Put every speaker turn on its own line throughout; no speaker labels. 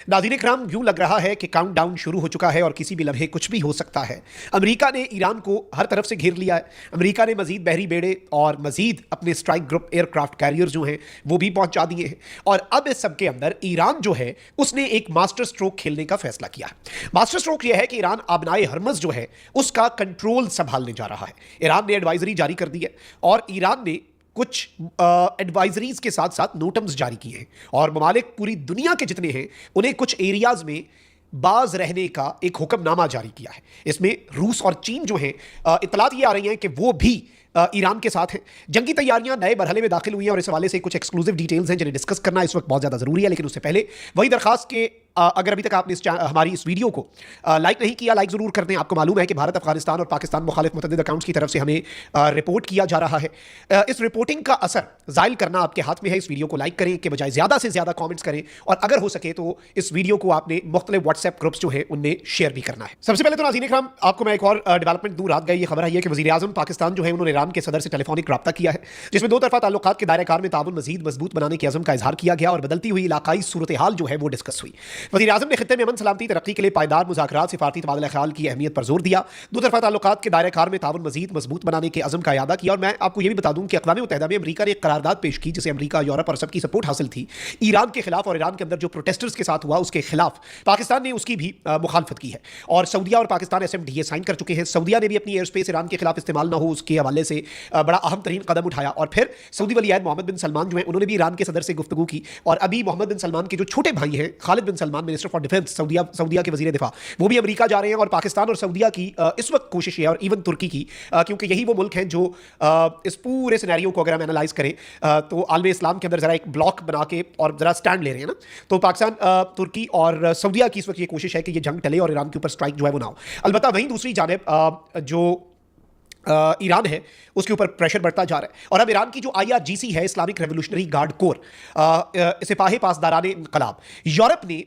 नाज़रीन इकराम, यूं लग रहा है कि काउंटडाउन शुरू हो चुका है और किसी भी लम्हे कुछ भी हो सकता है। अमेरिका ने ईरान को हर तरफ से घेर लिया है। अमेरिका ने मजीद बहरी बेड़े और मजीद अपने स्ट्राइक ग्रुप एयरक्राफ्ट कैरियर जो हैं वो भी पहुंचा दिए हैं। और अब इस सब के अंदर ईरान जो है उसने एक मास्टर स्ट्रोक खेलने का फैसला किया है। मास्टर स्ट्रोक यह है कि ईरान आबनाए हरमज जो है उसका कंट्रोल संभालने जा रहा है। ईरान ने एडवाइजरी जारी कर दी है और ईरान ने कुछ एडवाइजरीज के साथ साथ नोटम्स जारी किए हैं और ममालिक पूरी दुनिया के जितने हैं उन्हें कुछ एरियाज में बाज रहने का एक हुक्मनामा जारी किया है। इसमें रूस और चीन जो हैं इतलात ये आ रही हैं कि वो भी ईरान के साथ हैं। जंगी तैयारियां नए मरहले में दाखिल हुई हैं और इस हवाले से कुछ एक्सक्लूसिव डिटेल्स हैं जिन्हें डिस्कस करना इस वक्त बहुत ज़्यादा ज़रूरी है। लेकिन उससे पहले वही दरखास्त के अगर अभी तक आपने हमारी इस वीडियो को लाइक नहीं किया, लाइक ज़रूर कर दें। आपको मालूम है कि भारत, अफगानिस्तान और पाकिस्तान मुखालिफ मुतअद्दिद अकाउंट्स की तरफ से हमें रिपोर्ट किया जा रहा है। इस रिपोर्टिंग का असर ज़ायल करना आपके हाथ में है। इस वीडियो को लाइक करें के बजाय ज़्यादा से ज़्यादा कॉमेंट्स करें और अगर हो सके तो इस वीडियो को आपने मुख्तलिफ व्हाट्सएप ग्रुप्स जो है उनमें शेयर भी करना है। सबसे पहले तो नाज़रीन इकराम, आपको मैं एक और डेवलपमेंट दूर रात गई ये खबर आई है कि वज़ीर आज़म पाकिस्तान जो है उन्होंने ईरान के सदर से टेलीफोनिक रब्ता किया है, जिसमें दो तरफा ताल्लुकात के दायरे कार में ताउन मजीद मजबूत बनाने के अज़म का इजहार किया गया और बदलती हुई इलाकाई सूरत हाल जो है वो डिस्कस हुई। वज़ीर आज़म ने खित्ते में अमन सलामती तरक्की के लिए पायदार मुज़ाकरात, सिफारती तबादला ख्याल की अहमियत पर जोर दिया। दो तरफा ताल्लुकात के दायरे कार में ताउन मजीद मजबूत बनाने के अज़म का इयादा किया। और मैं आपको ये भी बता दूं कि अक़वाम मुत्तहिदा में अमरीका ने एक करारदाद पेश की जिसे अमरीका, यूरोप और सबकी सपोर्ट हासिल थी ईरान के खिलाफ, और ईरान के अंदर जो प्रोटेस्टर्स के साथ हुआ उसके खिलाफ पाकिस्तान ने उसकी भी मुखालफत की है। और सऊदिया और पाकिस्तान SMDA साइन कर चुके हैं। सऊदिया ने भी अपनी एयर स्पेस ईरान के खिलाफ इस्तेमाल ना हो उसके हवाले से बड़ा अहम तरीन कदम उठाया। और फिर सऊदी वली अहद मोहम्मद बिन सलमान जो है उन्होंने भी ईरान के सदर से गुफ्तगू की। और अभी मोहम्मद बिन सलमान के जो छोटे भाई हैं खालिद बिन सलमान, मिनिस्टर फॉर डिफेंस सऊदिया के वजीर दिफा, वो भी अमेरिका जा रहे हैं। और पाकिस्तान और सऊदिया की इस वक्त कोशिश है, और इवन तुर्की की, क्योंकि यही वो मुल्क हैं जो इस पूरे सिनेरियो को अगर हम एनालाइज करें तो आलम इस्लाम के अंदर जरा एक ब्लॉक बना के और जरा स्टैंड ले रहे हैं ना। तो पाकिस्तान, तुर्की और सऊदिया की इस वक्त ये कोशिश है कि ये जंग टले और ईरान के ऊपर स्ट्राइक जो है वो ना हो। अलबत्ता वहीं दूसरी जानिब जो ईरान है उसके ऊपर प्रेशर बढ़ता जा रहा है। और अब ईरान की जो IRGC है, इस्लामिक रेवोल्यूशनरी गार्ड कोर, सिपाही पासदारान इनकलाब, यूरोप ने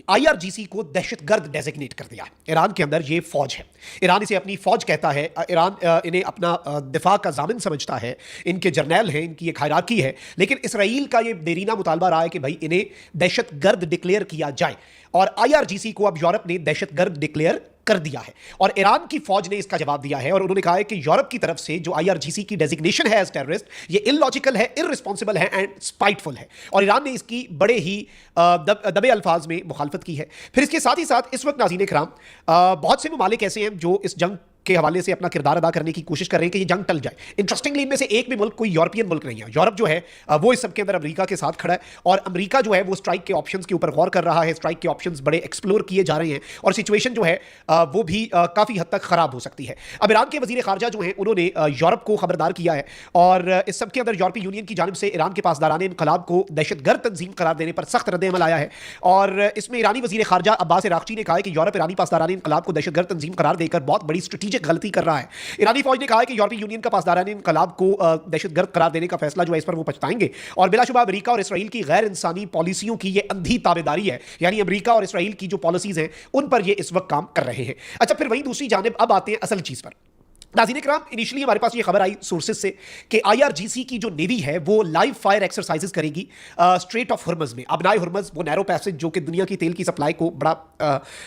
IRGC को दहशतगर्द डेजिग्नेट कर दिया है। ईरान के अंदर ये फौज है, ईरान इसे अपनी फौज कहता है, ईरान इन्हें अपना दिफा का जामिन समझता है, इनके जर्नैल हैं, इनकी एक हायरार्की है। लेकिन इसराइल का ये देरीना मुतालबा रहा है कि भाई इन्हें दहशतगर्द डिक्लेयर किया जाए, और IRGC को अब यूरोप ने दहशतगर्द डिक्लेयर कर दिया है। और ईरान की फौज ने इसका जवाब दिया है और उन्होंने कहा है कि यूरोप की तरफ से जो IRGC की डेजिग्नेशन है एज टेररिस्ट, ये इलॉजिकल है, इररिस्पॉन्सिबल है एंड स्पाइटफुल है। और ईरान ने इसकी बड़े ही दबे अल्फाज में मुखालफत की है। फिर इसके साथ ही साथ इस वक्त नाज़रीन इकराम बहुत से ममालिक ऐसे हैं जो इस जंग के हवाले से अपना किरदार अदा करने की कोशिश कर रहे हैं कि ये जंग टल जाए। इंटरेस्टिंगली इनमें से एक भी मुल्क कोई यूरोपियन मुल्क नहीं है। यूरोप जो है वो इस सब के अंदर अमेरिका के साथ खड़ा है, और अमेरिका जो है वो स्ट्राइक के ऑप्शंस के ऊपर गौर कर रहा है। स्ट्राइक के ऑप्शंस बड़े एक्सप्लोर किए जा रहे हैं और सिचुएशन जो है वो भी काफ़ी हद तक खराब हो सकती है। अब ईरान के वजीर खारजा जो हैं उन्होंने यूरोप को खबरदार किया है और इस सब के अंदर यूरोपीय यूनियन की जानिब से ईरान के पासदारान इनकलाब को दहशतगर्द तंजीम करार देने पर सख्त रद्द-ए-अमल आया है। और इसमें ईरानी वजीर खारजा अब्बास अरागची ने कहा है कि यूरोप ईरानी पासदारान इनकलाब को दहशतगर्द तंजीम करार देकर बहुत बड़ी स्ट्रेटेजिक गलती कर रहा है। ईरानी फौज ने कहा है कि यूरोपीय यूनियन का पासदारान इनकलाब को दहशतगर्द करार देने का फैसला जो है इस पर वो पछताएंगे। और बिलाशुबा अमेरिका और इसराइल की गैर इंसानी पॉलिसियों की ये अंधी ताबेदारी है, यानी अमेरिका और इसराइल की जो पॉलिसीज हैं उन पर ये इस वक्त काम कर रहे हैं। अच्छा, फिर वहीं दूसरी जानिब अब आते हैं असल चीज पर। नाज़रीन इकराम, इनिशियली हमारे पास ये खबर आई सोर्सेज से कि IRGC की जो नेवी है वो लाइव फायर एक्सरसाइजेस करेगी स्ट्रेट ऑफ हुर्मज में। अब नाए हुर्मज वो नैरो पैसेज जो कि दुनिया की तेल की सप्लाई को बड़ा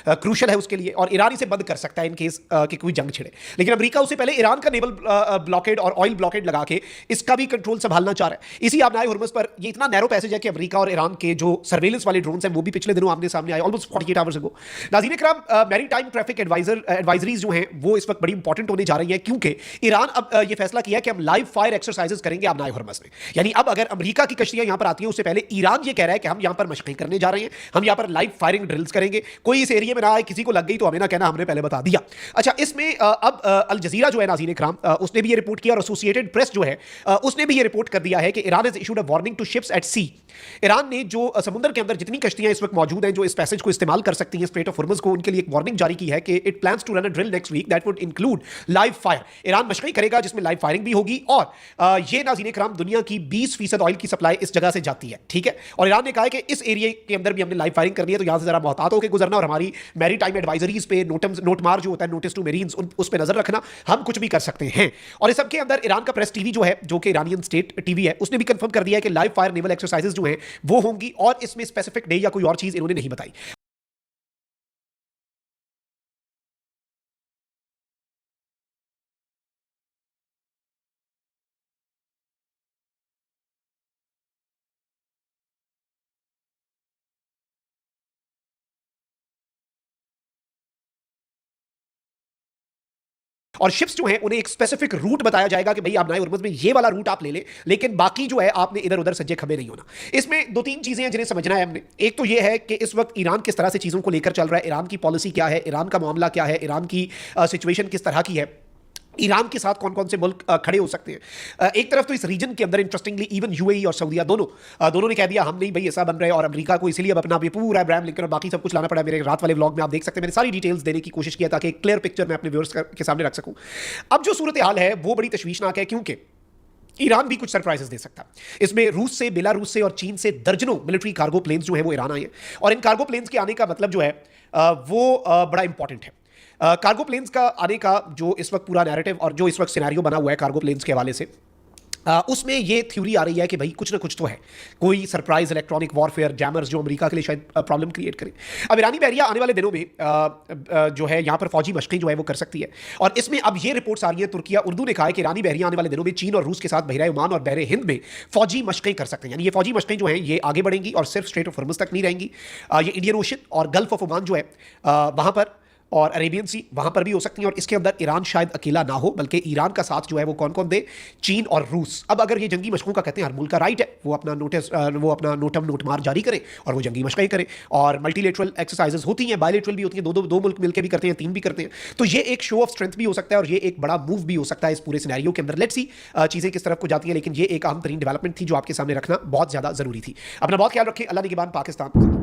क्रूशल है उसके लिए, और ईरान इसे बंद कर सकता है इन केस कि कोई जंग छिड़े। लेकिन अमेरिका उससे पहले ईरान का नेवल ब्लॉकेड और ऑयल ब्लॉकेड लगा के इसका भी कंट्रोल संभालना चाह रहा है। इसी अब नाए हुर्मज पर ये इतना नैरो पैसेज है कि अमेरिका और ईरान के जो सर्वेलेंस वाले ड्रोन्स हैं वो भी पिछले दिनों आमने सामने आए, ऑलमोस्ट 48 आवर्स अगो। नाज़रीन इकराम, मैरीटाइम ट्रैफिक एडवाइजरीज जो हैं वो इस वक्त बड़ी इंपॉर्टेंट होने जा रही है, क्योंकि ईरान अब ये फैसला किया कि हम लाइव फायर एक्सरसाइजेस करेंगे अब नाए हुर्मज में। यानी अब अगर अमेरिका की कश्तियां यहां पर आती हैं उससे पहले ईरान ये कह रहा है कि हम यहां पर मशक़ें करने जा रहे हैं, हम यहां पर लाइव फायरिंग ड्रिल्स करेंगे। कोई इस एरिया में ना आए, किसी को लग गई तो हमें ना कहना हमने पहले बता दिया। अच्छा, इसमें अब अल जजीरा जो है नाज़रीन इकराम उसने भी ये रिपोर्ट किया और एसोसिएटेड प्रेस जो है उसने भी ये रिपोर्ट कर दिया है कि Iran has issued a warning to ships at sea. Iran ने जो समुद्र के अंदर जितनी कश्तियां इस वक्त मौजूद हैं जो इस पैसेज को इस्तेमाल कर सकती हैं स्ट्रेट ऑफ हुर्मज को, उनके लिए एक वार्निंग जारी की है कि it plans to run a drill next week that would include live fire, Iran मशक़ी करेगा जिसमें लाइव फायरिंग भी होगी। और ये नाज़रीन कराम दुनिया की 20% ऑयल की सप्लाई इस जगह से जाती है, ठीक है। और ईरान ने कहा है कि इस एरिया के अंदर भी हमने लाइव फायरिंग करनी है, तो यहां से जरा मोहतात होकर गुजरना और हमारी मैरी टाइम एडवाइजरीज पे नोटमार जो होता है, नोटिस टू मेरीन्स, उस पर नजर रखना, हम कुछ भी कर सकते हैं। और इस सबके अंदर ईरान का प्रेस टीवी जो है, जो कि ईरानियन स्टेट टीवी है, उसने भी कंफर्म कर दिया है कि लाइव फायर नेवल एक्सरसाइजेज जो हैं वो होंगी, और इसमें स्पेसिफिक डे या कोई और चीज इन्होंने नहीं बताई। और शिप्स जो हैं उन्हें एक स्पेसिफिक रूट बताया जाएगा कि भाई आप नए उर्मज में ये वाला रूट आप ले लें, लेकिन बाकी जो है आपने इधर उधर सज्जे खबे नहीं होना। इसमें दो तीन चीजें हैं जिन्हें समझना है हमने। एक तो ये है कि इस वक्त ईरान किस तरह से चीजों को लेकर चल रहा है, ईरान की पॉलिसी क्या है, ईरान का मामला क्या है, ईरान की सिचुएशन किस तरह की है, ईरान के साथ कौन कौन से मुल्क खड़े हो सकते हैं। एक तरफ तो इस रीजन के अंदर इंटरेस्टिंगली इवन यूएई और सऊदीया दोनों ने कह दिया हम नहीं भाई ऐसा बन रहे हैं, और अमेरिका को इसलिए अब अपना पूरा अब्राहम लिंकन और बाकी सब कुछ लाना पड़ा। मेरे रात वाले व्लॉग में आप देख सकते हैं, मैंने सारी डिटेल्स देने की कोशिश किया ताकि एक क्लियर पिक्चर मैं अपने व्यूअर्स के सामने रख सकूं। अब जो सूरत हाल है वो बड़ी तशवीशनाक है, क्योंकि ईरान भी कुछ सरप्राइजेस दे सकता है। इसमें रूस से, बेलारूस से और चीन से दर्जनों मिलिट्री कार्गो प्लेन्स जो है वो ईरान आए हैं, और इन कार्गो प्लेन्स के आने का मतलब जो है वो बड़ा इंपॉर्टेंट है। कार्गो प्लेन्स का आने का जो इस वक्त पूरा नैरेटिव और जो इस वक्त सिनेरियो बना हुआ है कार्गो प्लेन्स के हवाले से, उसमें ये थ्योरी आ रही है कि भाई कुछ ना कुछ तो है, कोई सरप्राइज इलेक्ट्रॉनिक वॉरफेयर जैमर्स जो अमेरिका के लिए शायद प्रॉब्लम क्रिएट करें। अब ईरानी बहरिया आने वाले दिनों में जो है यहाँ पर फौजी मशक़ें जो है वो कर सकती है, और इसमें अब ये रिपोर्ट्स आ रही है, तुर्किया उर्दू ने कहा है कि ईरानी बहरिया आने वाले दिनों में चीन और रूस के साथ बहरा ओमान और बहरे हिंद में फौजी मशक़ें कर सकते हैं। यानी ये फौजी मशक़ें जो हैं ये आगे बढ़ेंगी और सिर्फ स्ट्रेट ऑफ हॉर्मुज़ तक नहीं रहेंगी, ये इंडियन ओशन और गल्फ ऑफ ओमान जो है वहाँ पर, और अरेबियन सी वहां पर भी हो सकती हैं। और इसके अंदर ईरान शायद अकेला ना हो, बल्कि ईरान का साथ जो है वो कौन कौन दे, चीन और रूस। अब अगर ये जंगी मशकों का कहते हैं हर मुल्क का राइट है, वो अपना नोटमार जारी करे और वो जंगी मशक़ें करे, और मल्टीलेटरल एक्सरसाइजेज होती हैं, बायलेटरल भी होती हैं, दो मुल्क मिलकर भी करते हैं, तीन भी करते हैं। तो ये एक शो ऑफ स्ट्रेंथ भी हो सकता है, और ये एक बड़ा मूव भी हो सकता है इस पूरे सिनेरियो के अंदर। लेट्स सी चीजें किस तरफ को जाती हैं, लेकिन ये एक अहम तरीन डेवलपमेंट थी जो आपके सामने रखना बहुत ज्यादा जरूरी थी। अपना बहुत ख्याल रखें। अल्लाह निगहबान पाकिस्तान।